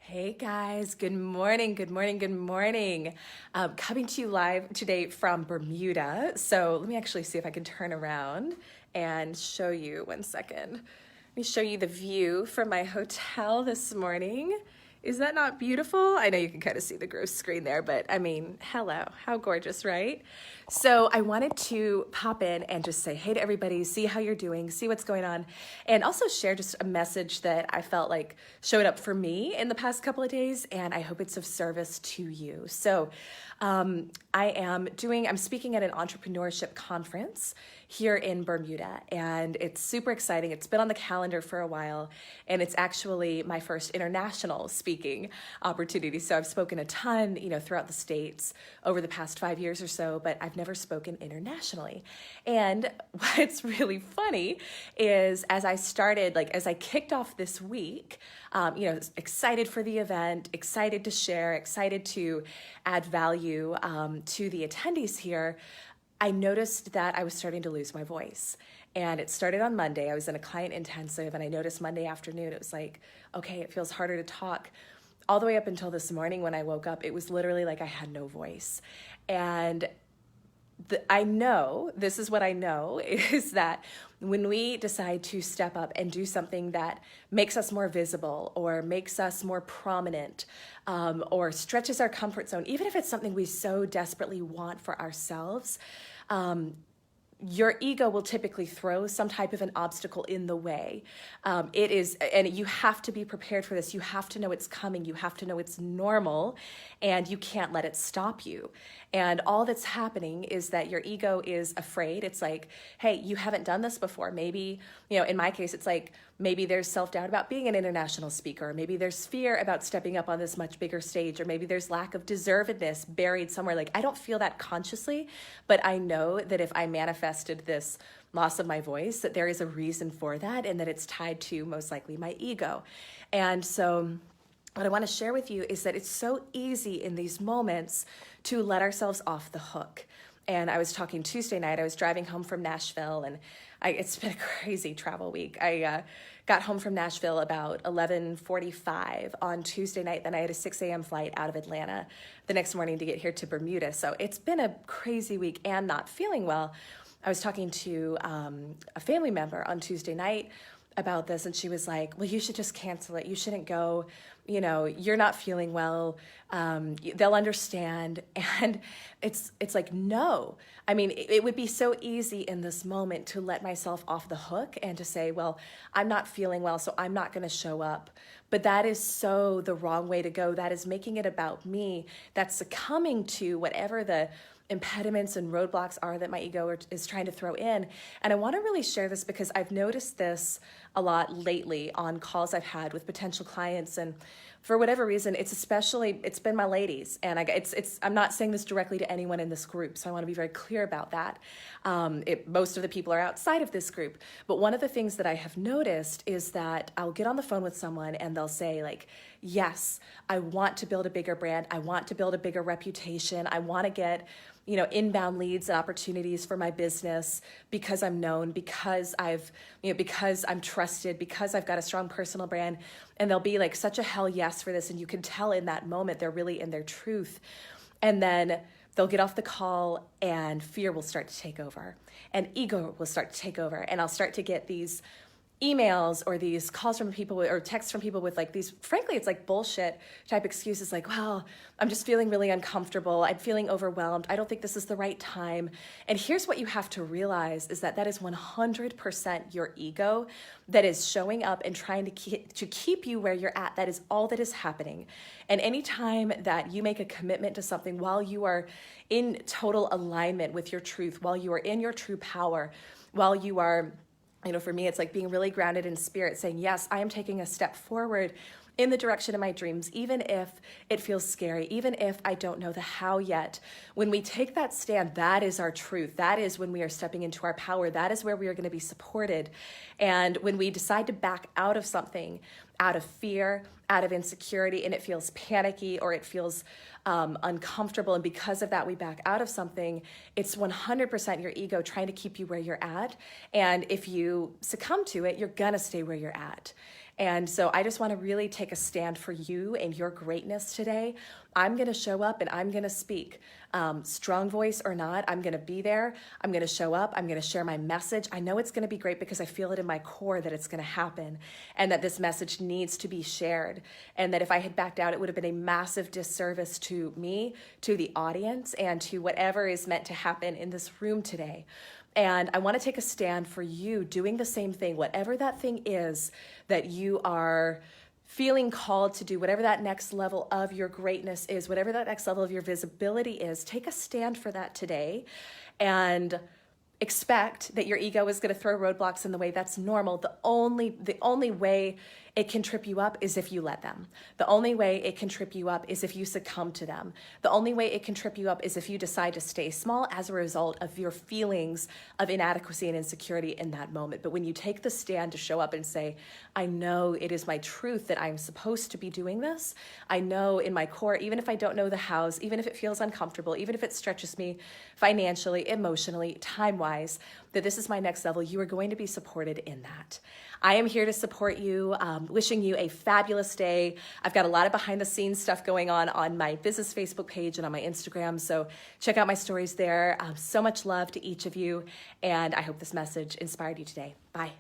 Hey guys, good morning, good morning, good morning. Coming to you live today from Bermuda. So let me actually see if I can turn around and show you 1 second. Let me show you the view from my hotel this morning. Is that not beautiful? I know you can kind of see the gross screen there, but I mean, hello, how gorgeous, right? So I wanted to pop in and just say hey to everybody, see how you're doing, see what's going on, and also share just a message that I felt like showed up for me in the past couple of days, and I hope it's of service to you. So I'm speaking at an entrepreneurship conference here in Bermuda, and it's super exciting. It's been on the calendar for a while, and it's actually my first international speaking opportunity. So I've spoken a ton, throughout the States over the past 5 years or so, but I've never spoken internationally. And what's really funny is as I kicked off this week, excited for the event, excited to share, excited to add value to the attendees here, I noticed that I was starting to lose my voice. And it started on Monday. I was in a client intensive, and I noticed Monday afternoon, it was like, okay, it feels harder to talk. All the way up until this morning when I woke up, it was literally like I had no voice. And this is what I know, is that when we decide to step up and do something that makes us more visible or makes us more prominent, or stretches our comfort zone, even if it's something we so desperately want for ourselves, your ego will typically throw some type of an obstacle in the way. And you have to be prepared for this. You have to know it's coming. You have to know it's normal, and you can't let it stop you. And all that's happening is that your ego is afraid. It's like, hey, you haven't done this before. Maybe, in my case, it's like, maybe there's self-doubt about being an international speaker. Maybe there's fear about stepping up on this much bigger stage, or maybe there's lack of deservedness buried somewhere. Like, I don't feel that consciously, but I know that if I manifested this loss of my voice, that there is a reason for that, and that it's tied to most likely my ego. And so what I want to share with you is that it's so easy in these moments to let ourselves off the hook. And I was talking Tuesday night, I was driving home from Nashville, and it's been a crazy travel week. I got home from Nashville about 11:45 on Tuesday night. Then I had a 6 a.m. flight out of Atlanta the next morning to get here to Bermuda. So it's been a crazy week and not feeling well. I was talking to a family member on Tuesday night about this, and she was like, well, you should just cancel it. You shouldn't go. You're not feeling well. They'll understand. And it's like, no. I mean, it would be so easy in this moment to let myself off the hook and to say, well, I'm not feeling well, so I'm not going to show up. But that is so the wrong way to go. That is making it about me. That's succumbing to whatever the impediments and roadblocks are that my ego is trying to throw in. And I want to really share this because I've noticed this a lot lately on calls I've had with potential clients. And for whatever reason, it's been my ladies. And I'm not saying this directly to anyone in this group, so I want to be very clear about that. Most of the people are outside of this group. But one of the things that I have noticed is that I'll get on the phone with someone and they'll say like, yes, I want to build a bigger brand. I want to build a bigger reputation. I want to get inbound leads and opportunities for my business because I'm known, because because I'm trusted, because I've got a strong personal brand. And they'll be like such a hell yes for this. And you can tell in that moment, they're really in their truth. And then they'll get off the call and fear will start to take over and ego will start to take over. And I'll start to get these emails or these calls from people or texts from people with like these, frankly, it's like bullshit type excuses like, well, I'm just feeling really uncomfortable. I'm feeling overwhelmed. I don't think this is the right time. And here's what you have to realize is that is 100% your ego that is showing up and trying to keep you where you're at. That is all that is happening. And anytime that you make a commitment to something while you are in total alignment with your truth, while you are in your true power, while you are for me, it's like being really grounded in spirit, saying, yes, I am taking a step forward in the direction of my dreams, even if it feels scary, even if I don't know the how yet. When we take that stand, that is our truth. That is when we are stepping into our power. That is where we are going to be supported. And when we decide to back out of something, out of fear, out of insecurity, and it feels panicky or it feels uncomfortable, and because of that we back out of something, it's 100% your ego trying to keep you where you're at. And if you succumb to it, you're gonna stay where you're at. And so I just want to really take a stand for you and your greatness today. I'm going to show up and I'm going to speak. Strong voice or not, I'm going to be there. I'm going to show up. I'm going to share my message. I know it's going to be great because I feel it in my core that it's going to happen and that this message needs to be shared. And that if I had backed out, it would have been a massive disservice to me, to the audience, and to whatever is meant to happen in this room today. And I want to take a stand for you doing the same thing, whatever that thing is that you are feeling called to do, whatever that next level of your greatness is, whatever that next level of your visibility is. Take a stand for that today and expect that your ego is going to throw roadblocks in the way. That's normal. The only way it can trip you up is if you let them. The only way it can trip you up is if you succumb to them. The only way it can trip you up is if you decide to stay small as a result of your feelings of inadequacy and insecurity in that moment. But when you take the stand to show up and say, I know it is my truth that I'm supposed to be doing this. I know in my core, even if I don't know the hows, even if it feels uncomfortable, even if it stretches me financially, emotionally, time-wise, that this is my next level, you are going to be supported in that. I am here to support you, wishing you a fabulous day. I've got a lot of behind the scenes stuff going on my business Facebook page and on my Instagram, so check out my stories there. So much love to each of you, and I hope this message inspired you today. Bye.